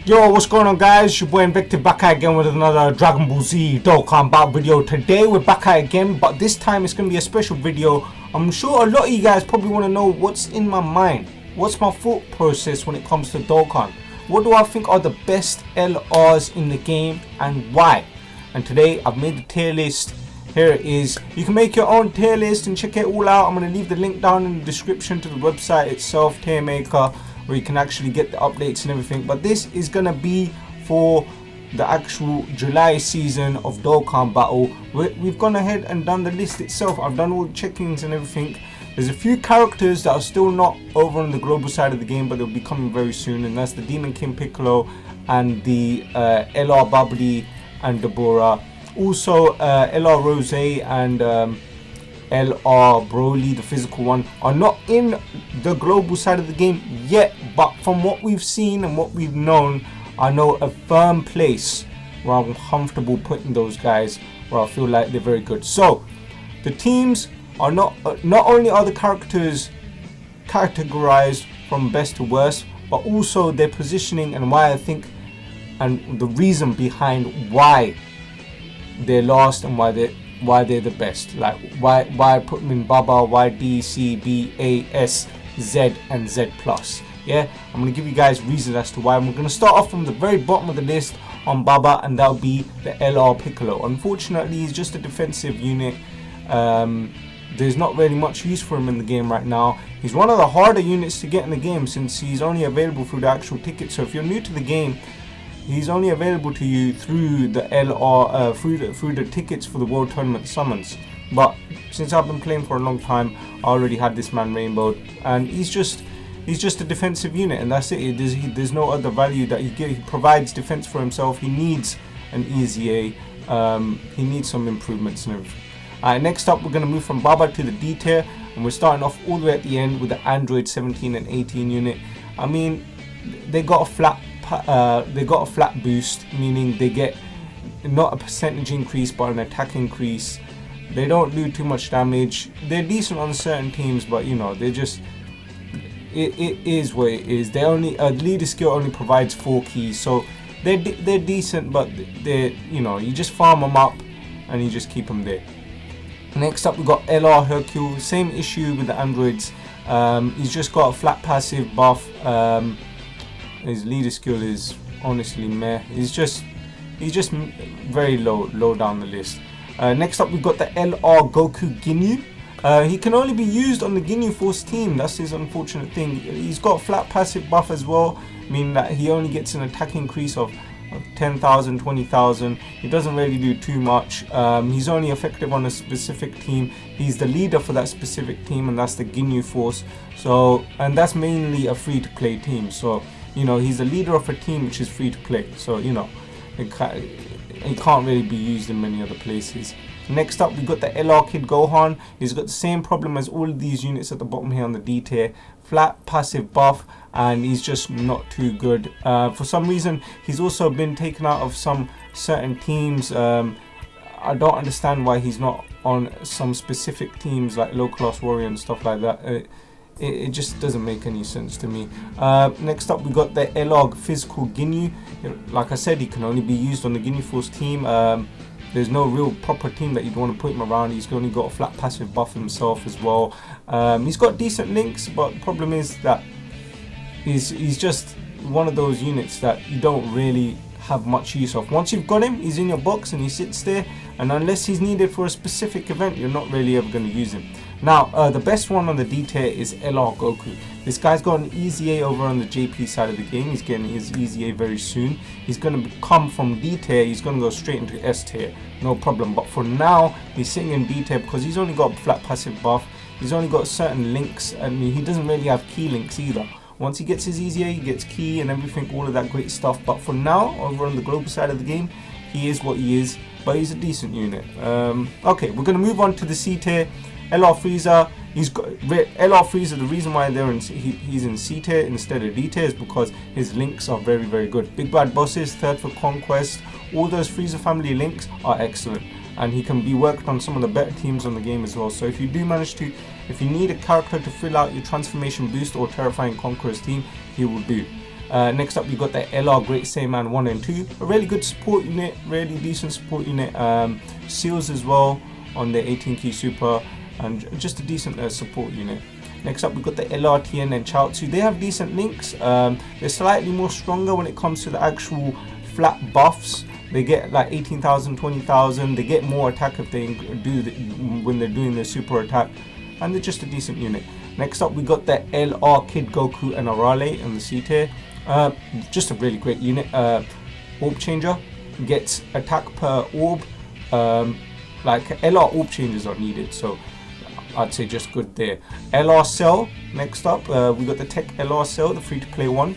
Yo, what's going on, guys? Your boy Invective back at again with another Dragon Ball Z Dokkan battle video. Today we're back at again, but this time it's going to be a special video. I'm sure a lot of you guys probably want to know what's in my mind. What's my thought process when it comes to Dokkan? What do I think are the best LRs in the game and why? And today I've made the tier list. Here it is. You can make your own tier list and check it all out. I'm going to leave the link down in the description to the website itself, Tier Maker, where you can actually get the updates and everything. But this is gonna be for the actual July season of Dokkan Battle. We've gone ahead and done the list itself. I've done all the check-ins and everything. There's a few characters that are still not over on the global side of the game, but they'll be coming very soon, and that's the Demon King Piccolo and the LR Bubbly and Deborah. Also LR Rose and LR Broly, the physical one, are not in the global side of the game yet, but from what we've seen and what we've known, I know a firm place where I'm comfortable putting those guys, where I feel like they're very good. So the teams are not only are the characters categorized from best to worst, but also their positioning and why I think, and the reason behind why they're last and why they're the best. Like why put them in Baba, why D, C, B, A, S, Z and Z plus. Yeah, I'm gonna give you guys reasons as to why. We're gonna start off from the very bottom of the list on Baba, and that'll be the LR Piccolo. Unfortunately, he's just a defensive unit. There's not really much use for him in the game right now. He's one of the harder units to get in the game since he's only available through the actual ticket. So if you're new to the game, he's only available to you through the LR, through the tickets for the World Tournament summons. But since I've been playing for a long time, I already had this man rainbowed, and he's just a defensive unit, and that's it. There's no other value that he provides defense for himself. He needs an easy A. He needs some improvements and everything. Alright, next up we're gonna move from Baba to the D tier, and we're starting off all the way at the end with the Android 17 and 18 unit. I mean, they got a flat boost, meaning they get not a percentage increase but an attack increase. They don't do too much damage. They're decent on certain teams, but you know, they're just, it is what it is. They only leader skill only provides 4 keys, so they're decent, but they're, you know, you just farm them up and you just keep them there. Next up we got LR Hercule. Same issue with the androids. He's just got a flat passive buff. His leader skill is honestly meh. He's just very low down the list. Next up we've got the LR Goku Ginyu. He can only be used on the Ginyu Force team. That's his unfortunate thing. He's got a flat passive buff as well, meaning that he only gets an attack increase of 10,000, 20,000. He doesn't really do too much. He's only effective on a specific team. He's the leader for that specific team, and that's the Ginyu Force. So, and that's mainly a free-to-play team. So, you know, he's the leader of a team which is free to play, so you know, it can't really be used in many other places. Next up we got the LR Kid Gohan. He's got the same problem as all of these units at the bottom here on the D tier. Flat passive buff, and he's just not too good. For some reason he's also been taken out of some certain teams. I don't understand why he's not on some specific teams like Low Class Warrior and stuff like that. It just doesn't make any sense to me. Next up we got the LR Physical Ginyu. Like I said, he can only be used on the Ginyu Force team. There's no real proper team that you'd want to put him around. He's only got a flat passive buff himself as well. He's got decent links, but the problem is that he's just one of those units that you don't really have much use of. Once you've got him, he's in your box and he sits there, and unless he's needed for a specific event, you're not really ever going to use him. Now, the best one on the D tier is LR Goku. This guy's got an easy A over on the JP side of the game. He's getting his easy A very soon. He's going to come from D tier, he's going to go straight into S tier, no problem. But for now, he's sitting in D tier because he's only got a flat passive buff. He's only got certain links, and he doesn't really have key links either. Once he gets his easy A, he gets key and everything, all of that great stuff. But for now, over on the global side of the game, he is what he is, but he's a decent unit. Okay, we're going to move on to the C tier. LR Frieza. He's got LR Frieza. The reason why he's in C tier instead of D tier is because his links are very good. Big Bad Bosses, Third for Conquest, all those Frieza family links are excellent, and he can be worked on some of the better teams on the game as well. So if you do manage to, if you need a character to fill out your transformation boost or terrifying conquerors team, he will do. Next up, we got the LR Great Saiyaman 1 and 2, a really good support unit, really decent support unit. Seals as well on the 18 key super, and just a decent support unit. Next up, we got the LRTN and Chaozu. They have decent links. They're slightly more stronger when it comes to the actual flat buffs. They get like 18,000, 20,000. They get more attack if they do when they're doing their super attack, and they're just a decent unit. Next up, we got the LR Kid Goku and Arale in the C tier. Just a really great unit. Orb changer, gets attack per orb. Like LR orb changes are needed, so I'd say just good there. LR Cell, next up, we got the Tech LR Cell, the free to play one.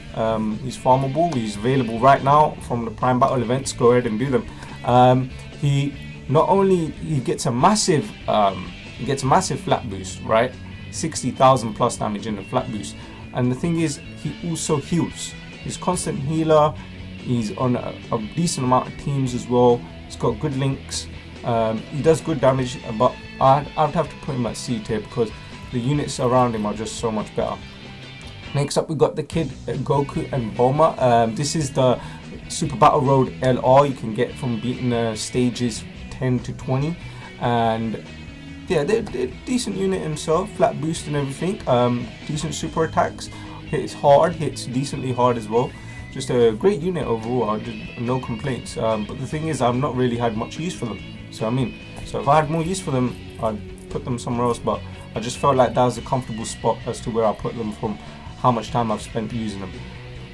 He's farmable, he's available right now from the Prime Battle events. Go ahead and do them. He not only gets a massive flat boost, right? 60,000 plus damage in the flat boost, and the thing is, he also heals. He's constant healer. He's on a decent amount of teams as well. He's got good links. He does good damage, but I'd have to put him at C tier because the units around him are just so much better. Next up, we got the Kid Goku and Bulma. This is the Super Battle Road LR you can get from beating stages 10 to 20, and yeah, they're decent unit himself, flat boost and everything. Decent super attacks, hits hard, hits decently hard as well. Just a great unit overall, no complaints. But the thing is, I've not really had much use for them. So if I had more use for them, I'd put them somewhere else. But I just felt like that was a comfortable spot as to where I put them from how much time I've spent using them.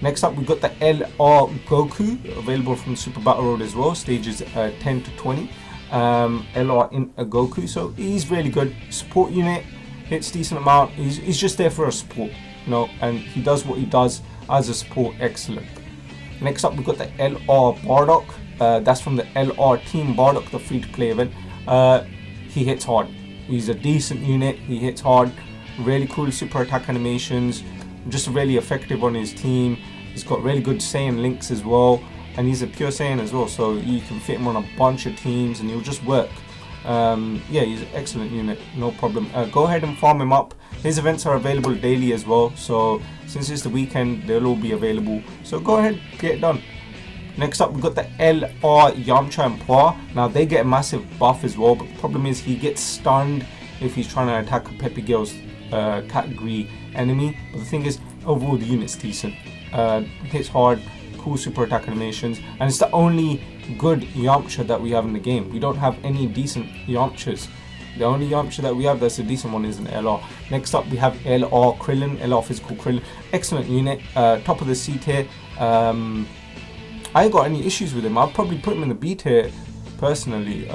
Next up, we got the LR Goku, available from Super Battle Road as well, stages 10 to 20. LR in a Goku, so he's really good support unit, hits decent amount. He's just there for a support, you know, and he does what he does as a support excellent. Next up, we've got the LR Bardock. That's from the LR Team Bardock, the free to play event. He hits hard. He's a decent unit. He hits hard. Really cool super attack animations. Just really effective on his team. He's got really good Saiyan links as well, and he's a pure Saiyan as well, so you can fit him on a bunch of teams and he'll just work. Yeah, he's an excellent unit, no problem. Go ahead and farm him up. His events are available daily as well, so since it's the weekend, they'll all be available. So go ahead, get it done. Next up, we've got the LR Yamcha and Pua. Now, they get a massive buff as well, but the problem is he gets stunned if he's trying to attack a Peppy Girl's category enemy. But the thing is, overall, the unit's decent. Hits hard, cool super attack animations, and it's the only good Yamcha that we have in the game. We don't have any decent Yamchas. The only Yamcha that we have that's a decent one is an LR. Next up, we have LR Krillin, LR Physical Krillin. Excellent unit, top of the C tier. I ain't got any issues with him. I'll probably put him in the B tier personally,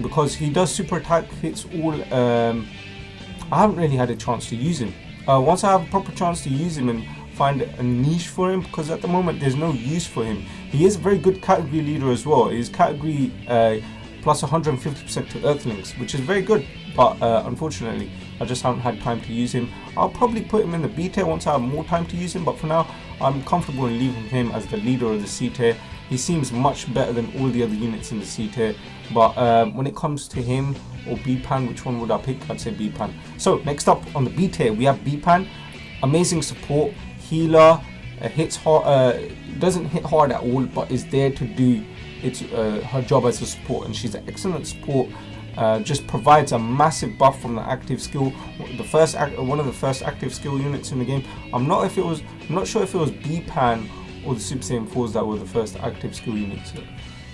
because he does super attack, hits all. I haven't really had a chance to use him. Once I have a proper chance to use him and find a niche for him, because at the moment there's no use for him. He is a very good category leader as well. He's category plus 150% to Earthlings, which is very good, but unfortunately I just haven't had time to use him. I'll probably put him in the B tier once I have more time to use him, but for now I'm comfortable in leaving him as the leader of the C tier. He seems much better than all the other units in the C tier, but when it comes to him or B-Pan, which one would I pick? I'd say B-Pan. So next up on the B tier, we have B-Pan. Amazing support, healer, hits hard, doesn't hit hard at all, but is there to do her job as a support, and she's an excellent support. Just provides a massive buff from the active skill. One of the first active skill units in the game. I'm not sure if it was B-Pan or the Super Saiyan 4s that were the first active skill units.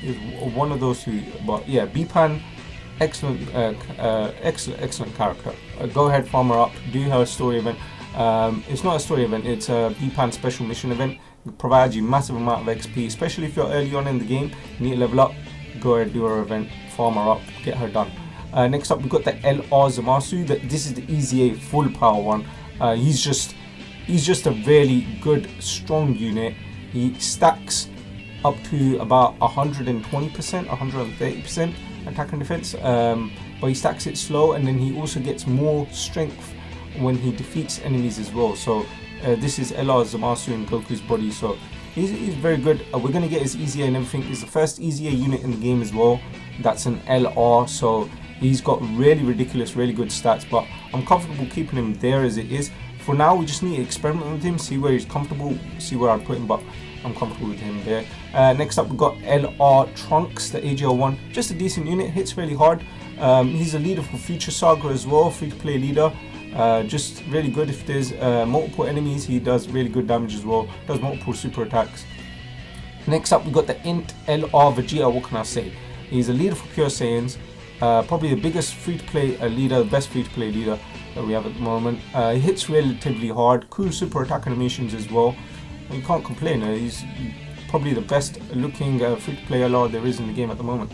It was one of those two, but yeah, B-Pan, excellent character. Go ahead, farm her up, do her story event. It's not a story event, it's a B-Pan special mission event. It provides you massive amount of XP, especially if you're early on in the game, you need to level up. Go ahead, do her event, farm her up, get her done. Next up, we've got the LR Zamasu. This is the EZA full power one. He's just a really good, strong unit. He stacks up to about 120%, 130% attack and defense, but he stacks it slow, and then he also gets more strength when he defeats enemies as well. So this is LR Zamasu in Goku's body, so he's very good. We're going to get his EZA and everything. He's the first EZA unit in the game as well. That's an LR, so he's got really ridiculous, really good stats, but I'm comfortable keeping him there as it is. for now we just need to experiment with him, see where he's comfortable, see where I'd put him, but I'm comfortable with him there. Next up, we've got LR Trunks, the AGL1. Just a decent unit, hits really hard. He's a leader for Future Saga as well, free-to-play leader. Just really good if there's multiple enemies. He does really good damage as well, does multiple super attacks. Next up, we've got the Int LR Vegeta. What can I say? He's a leader for Pure Saiyans. Probably the biggest free-to-play leader, the best free-to-play leader that we have at the moment. He hits relatively hard, cool super attack animations as well. You can't complain. He's probably the best looking free-to-play LR there is in the game at the moment.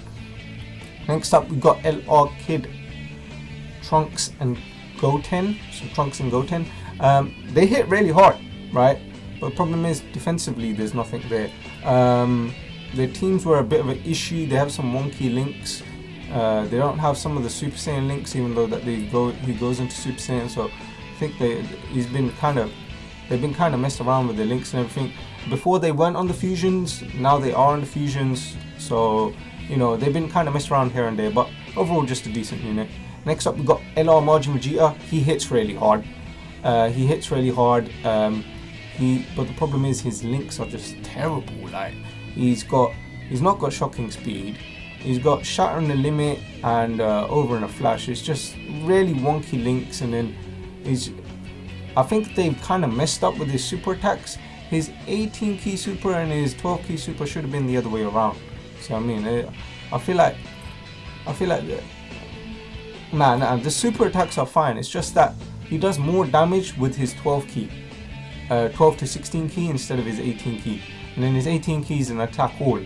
Next up, we got LR Kid, Trunks and Goten. So Trunks and Goten. They hit really hard, right? But the problem is defensively, there's nothing there. Their teams were a bit of an issue. They have some wonky links. They don't have some of the Super Saiyan links, even though that he goes into Super Saiyan. So I think they've been kind of messed around with the links and everything. Before they weren't on the fusions, now they are on the fusions. So you know, they've been kind of messed around here and there, but overall just a decent unit. Next up, we got LR Majin Vegeta. He hits really hard. But the problem is his links are just terrible. Like he's not got shocking speed. He's got Shatter in the Limit and Over in a Flash. It's just really wonky links, and then I think they've kind of messed up with his super attacks. His 18 key super and his 12 key super should have been the other way around. So I mean, I feel like the super attacks are fine. It's just that he does more damage with his 12 key, 12 to 16 key instead of his 18 key, and then his 18 key is an attack all.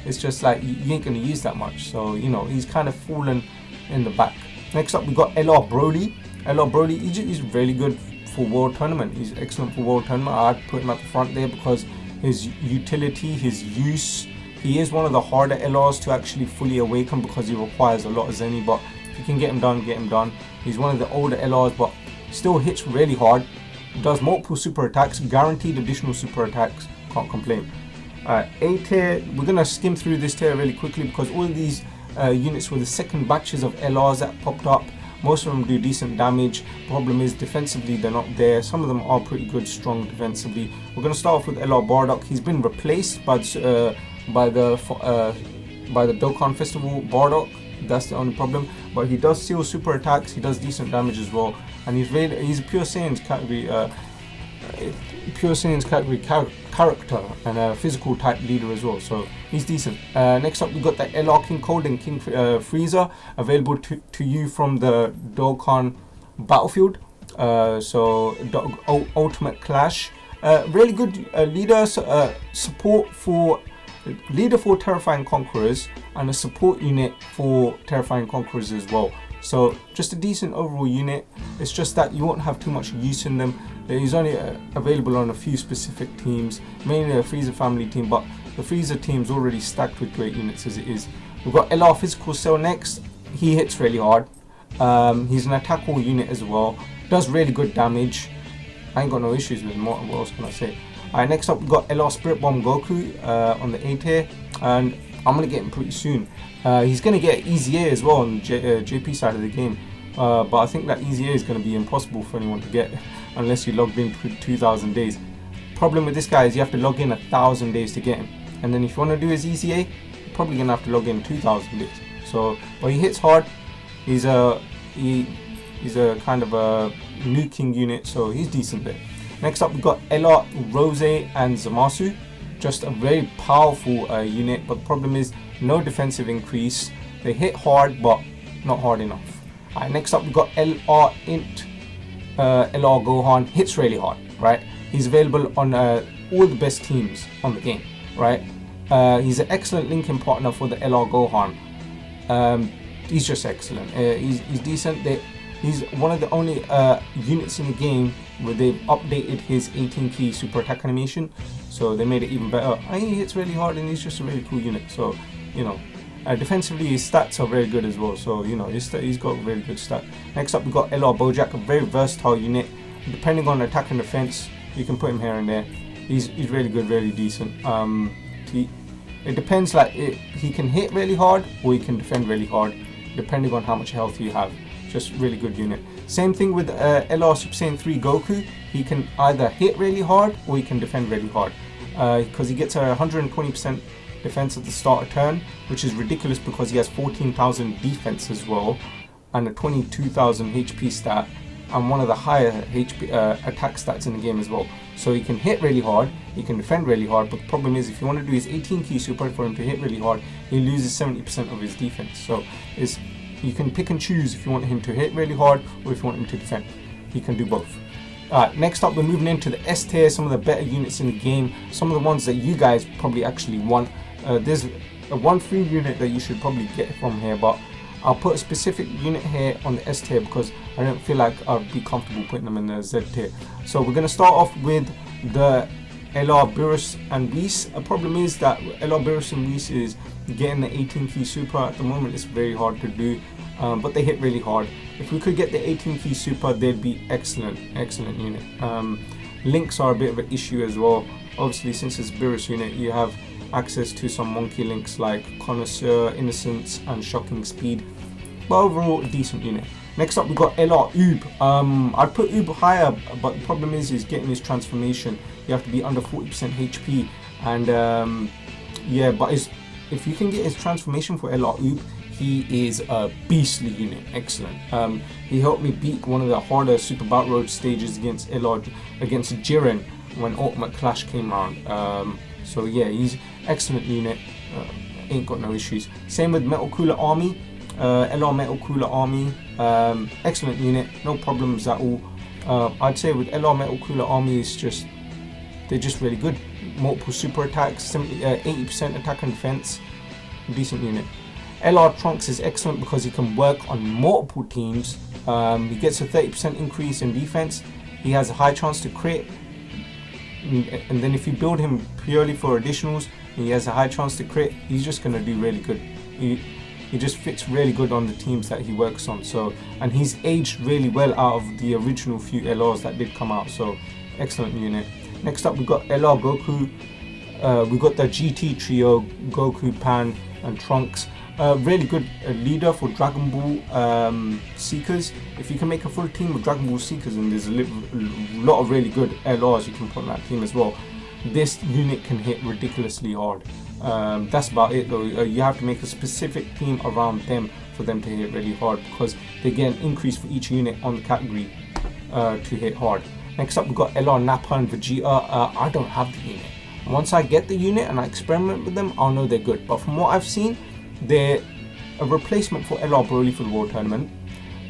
It's just like you ain't gonna use that much, so you know he's kind of fallen in the back. Next up, we got LR Broly. LR Broly, he's really good for World Tournament. He's excellent for World Tournament. I'd put him at the front there because his utility, his use. He is one of the harder LRs to actually fully awaken because he requires a lot of Zenny, but if you can get him done, get him done. He's one of the older LRs, but still hits really hard. Does multiple super attacks, guaranteed additional super attacks. Can't complain. A tier, we're going to skim through this tier really quickly because all of these units were the second batches of LRs that popped up. Most of them do decent damage. Problem is defensively they're not there. Some of them are pretty good, strong defensively. We're going to start off with LR Bardock. He's been replaced by the Dokkan Festival Bardock. That's the only problem. But he does seal super attacks. He does decent damage as well. And he's a Pure Saiyans category, character and a physical type leader as well, so he's decent. Next up, we got the LR King Cold and King Frieza available to you from the Dokkan Battlefield. Ultimate Clash. Really good leader support for Terrifying Conquerors and a support unit for Terrifying Conquerors as well. So just a decent overall unit. It's just that you won't have too much use in them. He's only available on a few specific teams, mainly a Frieza family team, but the Frieza team's already stacked with great units as it is. We've got LR Physical Cell next. He hits really hard. He's an attack all unit as well. Does really good damage. I ain't got no issues with him. What else can I say? Alright, next up we've got LR Spirit Bomb Goku on the A tier, and I'm gonna get him pretty soon. He's gonna get Easy A as well on JP side of the game, but I think that Easy A is gonna be impossible for anyone to get unless you logged in for 2,000 days. Problem with this guy is you have to log in 1,000 days to get him, and then if you want to do his Easy A, you're probably gonna have to log in 2,000 days. So, but he hits hard. He's a kind of a nuking unit, so he's decent there. Next up, we've got LR Rose and Zamasu. Just a very powerful unit, but the problem is no defensive increase. They hit hard, but not hard enough. Alright, next up, we've got LR Int. LR Gohan hits really hard, right? He's available on all the best teams on the game, right? He's an excellent linking partner for the LR Gohan. He's just excellent. He's decent. He's one of the only units in the game where they've updated his 18 key super attack animation, so they made it even better. And he hits really hard, and he's just a really cool unit. So you know, defensively his stats are very good as well. So you know, he's got a really good stat. Next up, we got LR Bojack, a very versatile unit. Depending on attack and defense, you can put him here and there. He's really good, really decent. It depends. Like he can hit really hard or he can defend really hard, depending on how much health you have. Just really good unit. Same thing with LR Super Saiyan 3 Goku. He can either hit really hard or he can defend really hard, because he gets a 120% defense at the start of turn, which is ridiculous because he has 14,000 defense as well and a 22,000 HP stat and one of the higher HP attack stats in the game as well. So he can hit really hard, he can defend really hard, but the problem is if you want to do his 18 key super for him to hit really hard, he loses 70% of his defense. So you can pick and choose if you want him to hit really hard or if you want him to defend. He can do both. Next up, we're moving into the S tier, some of the better units in the game, some of the ones that you guys probably actually want. There's one free unit that you should probably get from here, but I'll put a specific unit here on the S tier because I don't feel like I'd be comfortable putting them in the Z tier. So we're going to start off with the LR Beerus and Whis. The problem is that LR Beerus and Whis is getting the 18 key super at the moment. It's very hard to do, but they hit really hard. If we could get the 18 key super, they'd be excellent unit. Links are a bit of an issue as well. Obviously, since it's Beerus unit, you have access to some monkey links like Connoisseur, Innocence and Shocking Speed, but overall a decent unit. Next up, we got LR Oob. I'd put Oob higher, but the problem is getting his transformation. You have to be under 40% HP, and yeah, but if you can get his transformation for LR Oob, he is a beastly unit. Excellent. He helped me beat one of the harder Super Battle Road stages against Jiren when Ultimate Clash came around. So yeah, he's excellent unit. Ain't got no issues. Same with Metal Cooler Army. LR Metal Cooler Army, excellent unit, no problems at all. I'd say with LR Metal Cooler Army, they're just really good. Multiple super attacks, 80% attack and defense, decent unit. LR Trunks is excellent because he can work on multiple teams. He gets a 30% increase in defense. He has a high chance to crit, and then if you build him purely for additionals, he has a high chance to crit. He's just gonna do really good. He just fits really good on the teams that he works on. So, and he's aged really well out of the original few LRs that did come out. So, excellent unit. Next up, we got LR Goku. We got the GT trio, Goku, Pan, and Trunks. Really good leader for Dragon Ball Seekers. If you can make a full team with Dragon Ball Seekers, and there's a lot of really good LRs you can put on that team as well, this unit can hit ridiculously hard. That's about it though. You have to make a specific team around them for them to hit really hard, because they get an increase for each unit on the category to hit hard. Next up, we've got LR Nappa and Vegeta. I don't have the unit. Once I get the unit and I experiment with them, I'll know they're good. But from what I've seen, they're a replacement for LR Broly for the World Tournament.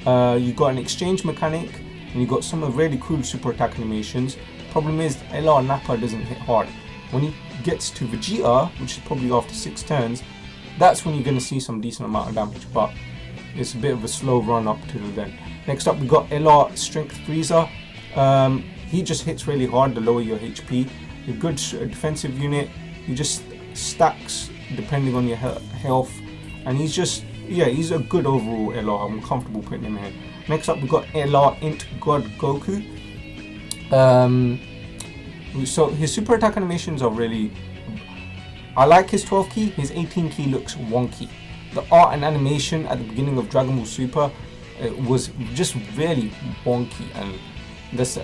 You got an exchange mechanic, and you got some of really cool super attack animations. Problem is, LR Nappa doesn't hit hard. When he gets to Vegeta, which is probably after 6 turns, that's when you're going to see some decent amount of damage, but it's a bit of a slow run up to then. Next up, we got LR Strength Frieza. He just hits really hard the lower your HP. A good defensive unit. He just stacks depending on your health, and he's a good overall LR. I'm comfortable putting him here. Next up, we got LR Int God Goku. So his super attack animations are really, I like his 12 key. His 18 key looks wonky. The art and animation at the beginning of Dragon Ball Super was just really wonky, and this,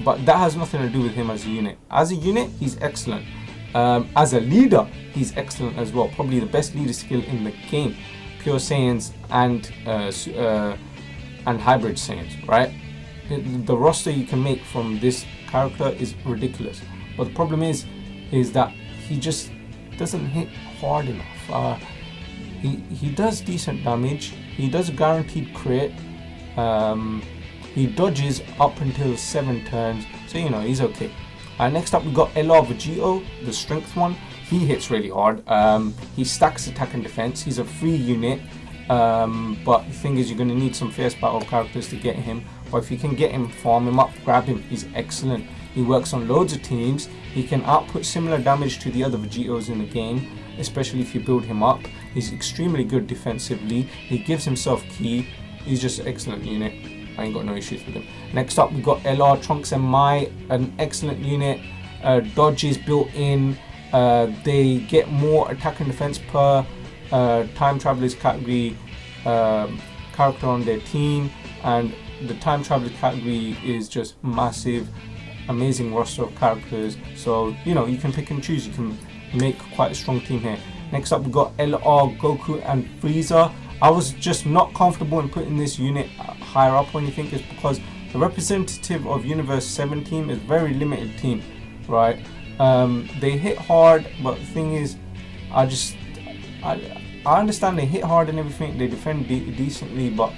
but that has nothing to do with him as a unit. As a unit, he's excellent. As a leader, he's excellent as well. Probably the best leader skill in the game. Pure Saiyans and Hybrid Saiyans, right? The roster you can make from this character is ridiculous. But the problem is that he just doesn't hit hard enough. He does decent damage. He does a guaranteed crit. He dodges up until 7 turns, so you know he's okay. Next up, we got LR Vegito, the strength one. He hits really hard. He stacks attack and defense. He's a free unit, but the thing is, you're going to need some fierce battle characters to get him. But if you can get him, farm him up, grab him, he's excellent. He works on loads of teams. He can output similar damage to the other Vegetos in the game, especially if you build him up. He's extremely good defensively. He gives himself ki. He's just an excellent unit. I ain't got no issues with him. Next up, we got LR Trunks and Mai, an excellent unit. Dodges built in. They get more attack and defense per time travelers category character on their team, and the time travel category is just massive, amazing roster of characters. So you know, you can pick and choose. You can make quite a strong team here. Next up, we got LR, Goku, and Frieza. I was just not comfortable in putting this unit higher up or anything. It's because the representative of Universe 7 team is very limited team, right? They hit hard, but the thing is, I understand they hit hard and everything. They defend decently, but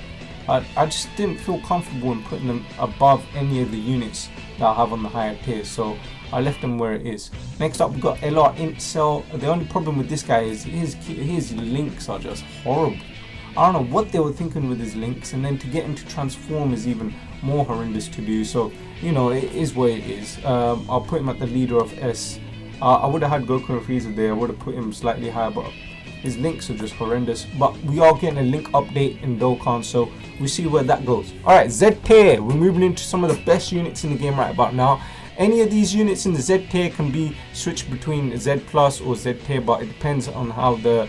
I just didn't feel comfortable in putting them above any of the units that I have on the higher tiers. So I left them where it is. Next up, we've got LR Incel. The only problem with this guy is his links are just horrible. I don't know what they were thinking with his links, and then to get him to transform is even more horrendous to do. So you know, it is what it is. I'll put him at the leader of S. I would have had Goku and Frieza there. I would have put him slightly higher, but his links are just horrendous. But we are getting a link update in Dokkan, so we see where that goes. Alright, Z tier. We're moving into some of the best units in the game right about now. Any of these units in the Z tier can be switched between Z plus or Z tier, but it depends on how the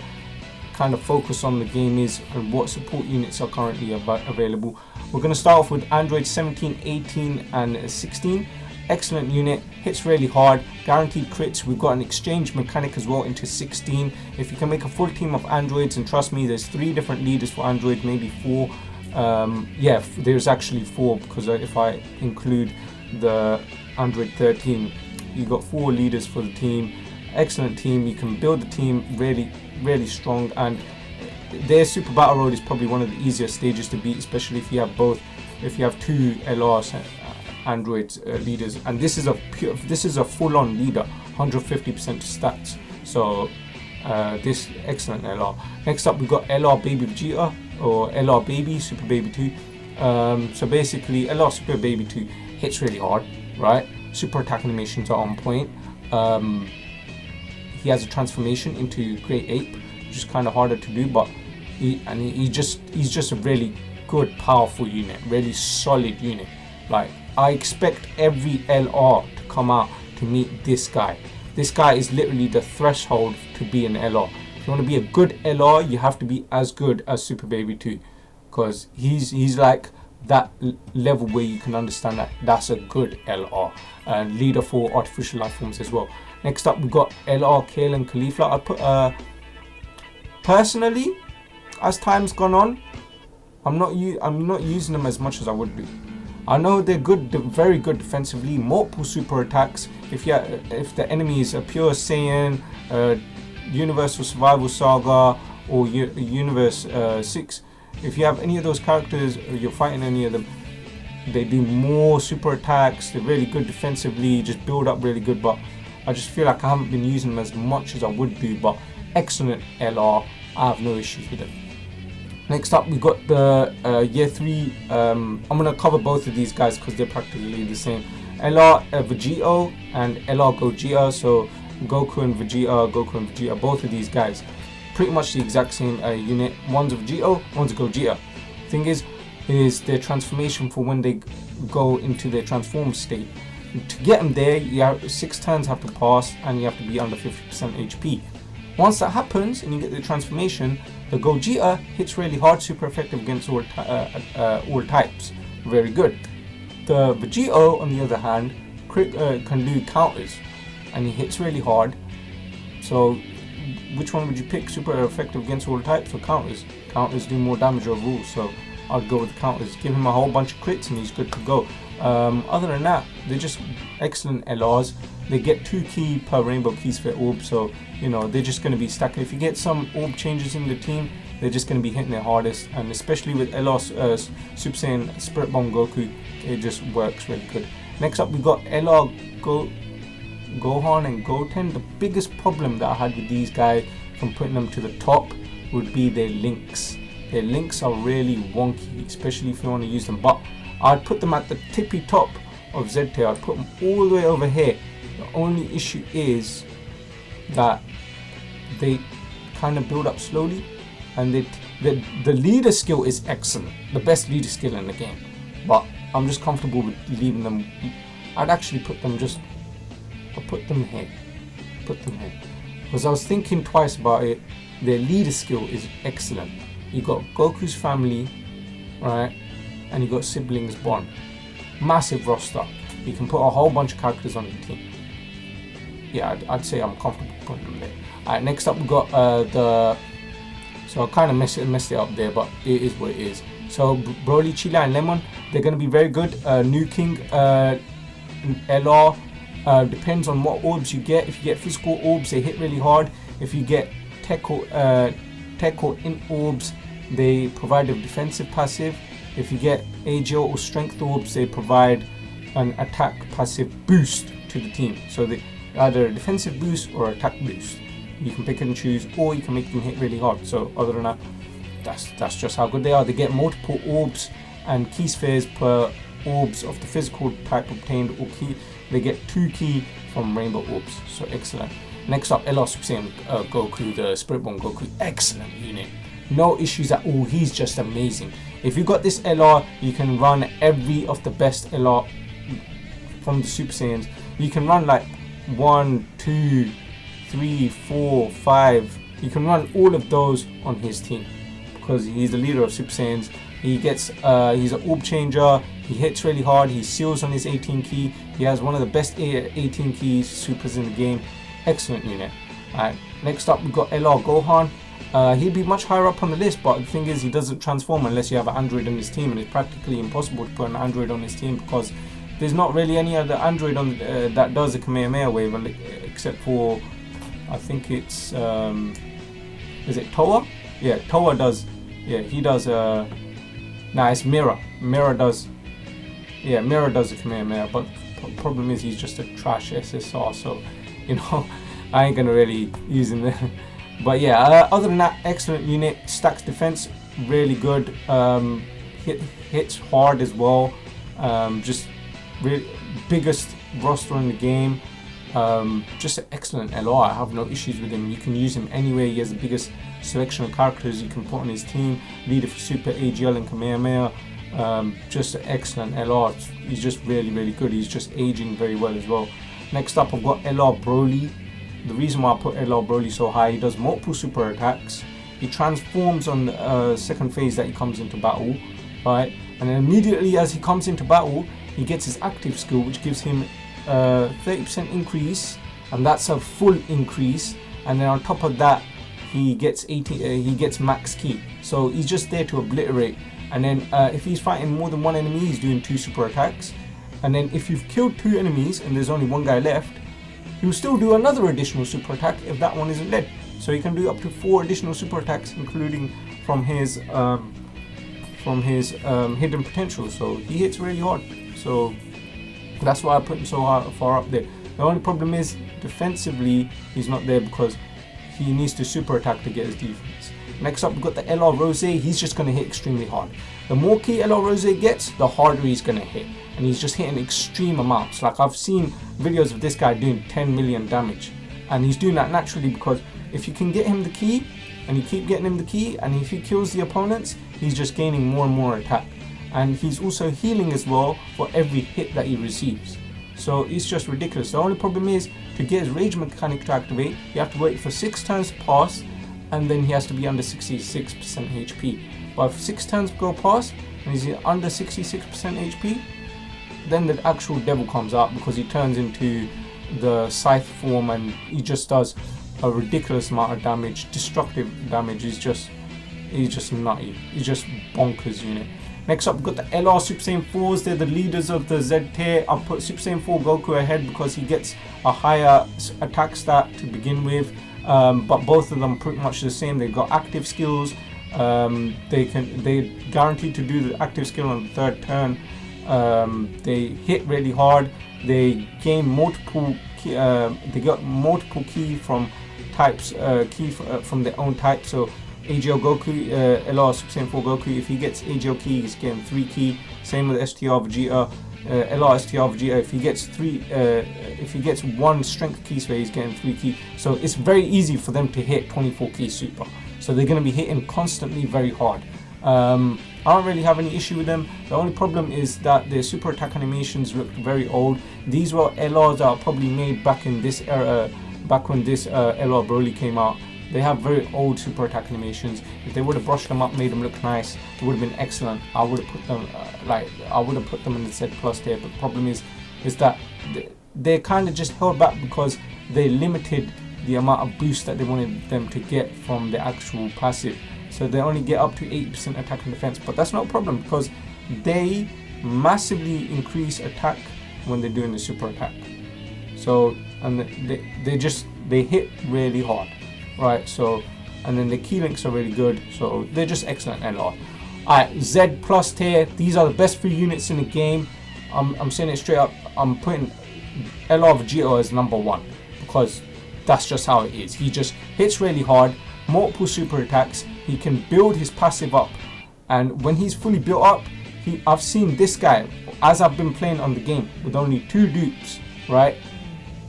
kind of focus on the game is and what support units are currently available. We're going to start off with Android 17, 18 and 16. Excellent unit, hits really hard, guaranteed crits. We've got an exchange mechanic as well into 16. If you can make a full team of androids, and trust me, there's 3 different leaders for androids, maybe 4. Yeah, there's actually 4, because if I include the Android 13, you got 4 leaders for the team. Excellent team. You can build the team really strong, and their Super Battle Road is probably one of the easiest stages to beat, especially if you have 2 LRs androids leaders, and this is a full-on leader, 150% stats. So this excellent LR. Next up, we've got LR Baby Vegeta, or LR Baby Super Baby 2. So basically, LR Super Baby 2 hits really hard, right? Super attack animations are on point. He has a transformation into Great Ape, which is kind of harder to do, but he's just a really good, powerful unit, really solid unit. Like, I expect every LR to come out to meet this guy. This guy is literally the threshold to be an LR. If you want to be a good LR, you have to be as good as Super Baby 2, because he's like that level where you can understand that that's a good LR, and leader for artificial life forms as well. Next up, we've got LR Kale and Caulifla. I put personally, as time's gone on, I'm not using them as much as I would do. I know they're good, very good defensively, multiple super attacks. If the enemy is a pure Saiyan, Universal Survival Saga, or Universe 6, if you have any of those characters, or you're fighting any of them, they do more super attacks. They're really good defensively, just build up really good. But I just feel like I haven't been using them as much as I would do. But excellent LR, I have no issues with it. Next up, we got the Year 3. I'm going to cover both of these guys because they're practically the same. LR Vegito and LR Gogeta. So Goku and Vegeta, both of these guys, pretty much the exact same unit. One's a Vegito, one's a Gogeta. Thing is their transformation for when they go into their transformed state. To get them there, you have 6 turns have to pass, and you have to be under 50% HP. Once that happens and you get the transformation, the Gogeta hits really hard, super effective against all types, very good. The Vegito, on the other hand, can do counters, and he hits really hard. So which one would you pick? Super effective against all types or counters? Counters do more damage overall, so I'd go with counters. Give him a whole bunch of crits and he's good to go. Other than that, they're just excellent LRs. They get 2 key per rainbow keys for orb, so you know they're just going to be stacking. If you get some orb changes in the team, they're just going to be hitting their hardest, and especially with LR Super Saiyan Spirit Bomb Goku, it just works really good. Next up, we got LR Gohan and Goten. The biggest problem that I had with these guys from putting them to the top would be their links. Their links are really wonky, especially if you want to use them, but I'd put them at the tippy top of Z tier. I'd put them all the way over here. The only issue is that they kind of build up slowly, and the leader skill is excellent, the best leader skill in the game, but I'm just comfortable with leaving them. I'd actually put them here, because I was thinking twice about it. Their leader skill is excellent. You got Goku's family, right? and you got siblings Bond. Massive roster. You can put a whole bunch of characters on your team. Yeah, I'd say I'm comfortable putting them there. Alright, next up we got so I kind of messed it up there, but it is what it is. So Broly, Chila and Lemon, they're going to be very good. Nuking LR, depends on what orbs you get. If you get physical orbs, they hit really hard. If you get tech or int orbs, they provide a defensive passive. If you get AGL or strength orbs, they provide an attack passive boost to the team. So they either a defensive boost or attack boost. You can pick and choose, or you can make them hit really hard. So other than that, that's just how good they are. They get multiple orbs and key spheres per orbs of the physical type obtained, or key. They get 2 key from rainbow orbs. So excellent. Next up, LR Super Saiyan Goku, the Spirit Bomb Goku. Excellent unit. No issues at all. He's just amazing. If you got this LR, you can run every of the best LR from the Super Saiyans. You can run like 1, 2, 3, 4, 5. You can run all of those on his team because he's the leader of Super Saiyans. He gets he's an orb changer. He hits really hard. He seals on his 18 key. He has one of the best 18 keys supers in the game. Excellent unit. Alright, next up we've got LR Gohan. He'd be much higher up on the list, but the thing is he doesn't transform unless you have an android on his team, and it's practically impossible to put an android on his team because there's not really any other android on that does a Kamehameha wave, except for I think it's is it Toa? Yeah, Toa does. Yeah, he does. Nah, it's Mira. Mira does. Yeah, Mira does a Kamehameha, but problem is he's just a trash SSR, so you know I ain't gonna really use him there. But yeah, other than that, excellent unit. Stacks defense really good. Hits hard as well. Just really biggest roster in the game. Just an excellent LR. I have no issues with him. You can use him anywhere. He has the biggest selection of characters you can put on his team. Leader for Super, AGL and Kamehameha. Just an excellent LR. He's just really good. He's just aging very well as well. Next up, I've got LR Broly. The reason why I put LR Broly so high, he does multiple super attacks. He transforms on the second phase that he comes into battle, right? And then immediately as he comes into battle, he gets his active skill, which gives him 30% increase, and that's a full increase. And then on top of that, he gets he gets max ki. So he's just there to obliterate. And then if he's fighting more than one enemy, he's doing 2 super attacks. And then if you've killed 2 enemies and there's only 1 guy left, he'll still do another additional super attack if that one isn't dead. So he can do up to 4 additional super attacks, including from his hidden potential. So he hits really hard. So that's why I put him so far up there. The only problem is defensively he's not there because he needs to super attack to get his defense. Next up we've got the LR Rose. He's just going to hit extremely hard. The more key LR Rose gets, the harder he's going to hit, and he's just hitting extreme amounts. Like I've seen videos of this guy doing 10 million damage, and he's doing that naturally because if you can get him the key and you keep getting him the key, and if he kills the opponents, he's just gaining more and more attack, and he's also healing as well for every hit that he receives. So it's just ridiculous. The only problem is to get his rage mechanic to activate, you have to wait for 6 turns to pass, and then he has to be under 66% HP. But if 6 turns go past and he's under 66% HP, then the actual devil comes out because he turns into the scythe form and he just does a ridiculous amount of damage, destructive damage. He's just nutty. He's just bonkers unit. Next up, we've got the LR Super Saiyan 4s. They're the leaders of the Z tier. I'll put Super Saiyan 4 Goku ahead because he gets a higher attack stat to begin with. But both of them pretty much the same. They've got active skills. They're guaranteed to do the active skill on the 3rd turn. They hit really hard. They gain multiple. They got multiple ki from types. From their own type. So AGL Goku, LR Super Saiyan 4 Goku. If he gets AGL ki, he's getting 3 ki. Same with STR Vegeta. LR STR Vegeta. If he gets 3, if he gets 1 strength ki, so he's getting 3 ki. So it's very easy for them to hit 24 ki super. So they're going to be hitting constantly very hard. I don't really have any issue with them. The only problem is that their super attack animations look very old. These were LRs that are probably made back in this era, back when this LR Broly came out. they have very old super attack animations. If they would have brushed them up, made them look nice, it would have been excellent. I would have put them in the Z plus tier. But the problem is that they're kind of just held back because they limited the amount of boost that they wanted them to get from the actual passive. So they only get up to 80% attack and defense, but that's not a problem because they massively increase attack when they're doing the super attack. So, and they hit really hard, right? So, and then the key links are really good, so they're just excellent LR. Alright, Z plus tier, these are the best 3 units in the game. I'm saying it straight up, I'm putting LR Vegito as number 1 because that's just how it is. He just hits really hard, multiple super attacks, he can build his passive up, and when he's fully built up, I've seen this guy, as I've been playing on the game with only 2 dupes, right?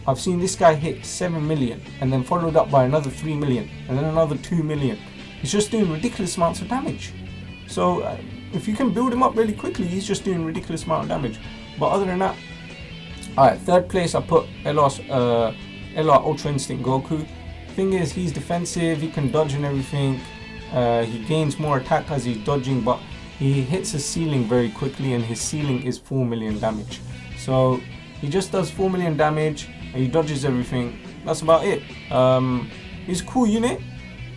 I've seen this guy hit 7 million and then followed up by another 3 million and then another 2 million. He's just doing ridiculous amounts of damage. So if you can build him up really quickly, he's just doing ridiculous amount of damage. But other than that, alright, 3rd place I put LR Ultra Instinct Goku. Thing is, he's defensive, he can dodge and everything. He gains more attack as he's dodging, but he hits his ceiling very quickly, and his ceiling is 4 million damage. So he just does 4 million damage and he dodges everything. That's about it. He's a cool unit.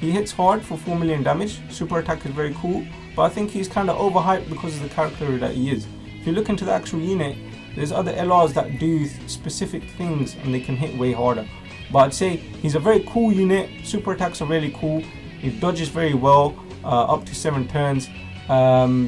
He hits hard for 4 million damage. Super attack is very cool, but I think he's kind of overhyped because of the character that he is. If you look into the actual unit, there's other LRs that do specific things and they can hit way harder. But I'd say he's a very cool unit. Super attacks are really cool. He dodges very well, up to 7 turns.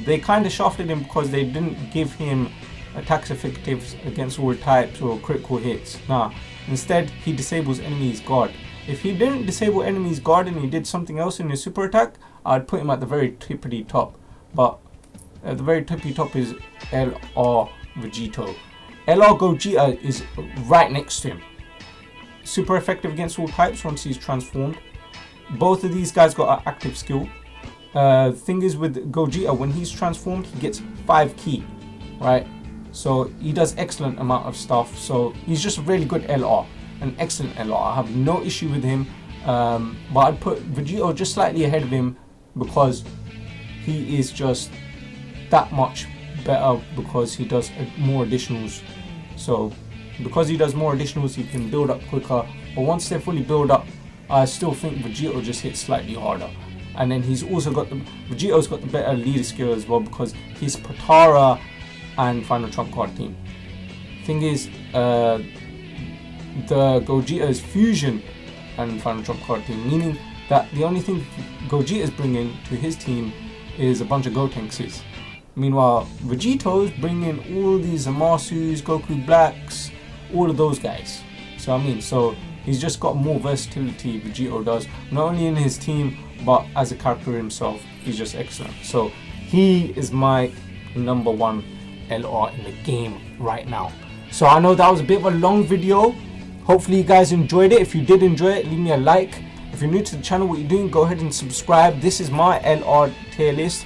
They kind of shafted him because they didn't give him attacks effectives against all types or critical hits. Nah, instead he disables enemies guard. If he didn't disable enemies guard and he did something else in his super attack, I'd put him at the very tippity top. But at the very tippy top is LR Vegito. LR Gogeta is right next to him. Super effective against all types once he's transformed. Both of these guys got an active skill. Thing is with Gogeta, when he's transformed, he gets 5 ki, right? So he does excellent amount of stuff. So he's just a really good LR, an excellent LR. I have no issue with him, but I'd put Vegito just slightly ahead of him because he is just that much better because he does more additionals. So because he does more additionals, he can build up quicker. But once they're fully built up, I still think Vegito just hits slightly harder. And then he's also got Vegito's got the better leader skill as well because he's Potara and Final Trump card team. Thing is, the Gogeta is Fusion and Final Trump card team, meaning that the only thing Gogeta is bringing to his team is a bunch of Gotenks. Meanwhile, Vegito's bringing all these Zamasus, Goku Blacks, all of those guys. So I mean, so he's just got more versatility, Vegito does, not only in his team but as a character himself. He's just excellent. So he is my number 1 LR in the game right now. So I know that was a bit of a long video. Hopefully you guys enjoyed it. If you did enjoy it, leave me a like. If you're new to the channel, what you're doing, go ahead and subscribe. This is my LR tier list.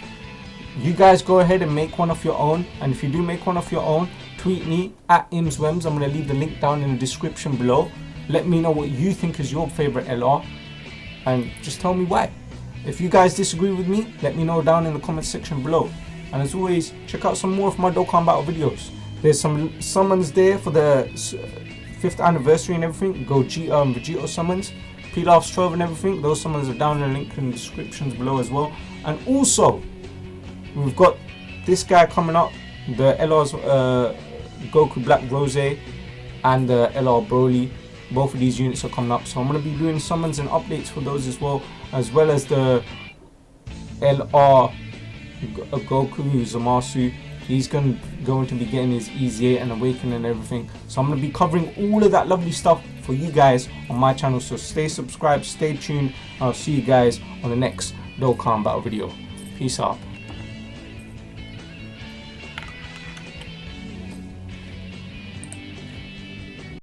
You guys go ahead and make one of your own, and if you do make one of your own, tweet me at imswems. I'm going to leave the link down in the description below. Let me know what you think is your favorite LR and just tell me why. If you guys disagree with me, let me know down in the comment section below. And as always, check out some more of my Dokkan battle videos. There's some summons there for the 5th anniversary and everything. Gogeta and Vegito summons, PILAFS, TROVE and everything. Those summons are down in the link in the descriptions below as well. And also, we've got this guy coming up, the LR's Goku Black Rose and the LR Broly. Both of these units are coming up, so I'm going to be doing summons and updates for those as well as the LR Goku Zamasu. He's going to be getting his EZA and Awakening and everything. So I'm going to be covering all of that lovely stuff for you guys on my channel. So stay subscribed, stay tuned. I'll see you guys on the next Dokkan battle video. Peace out.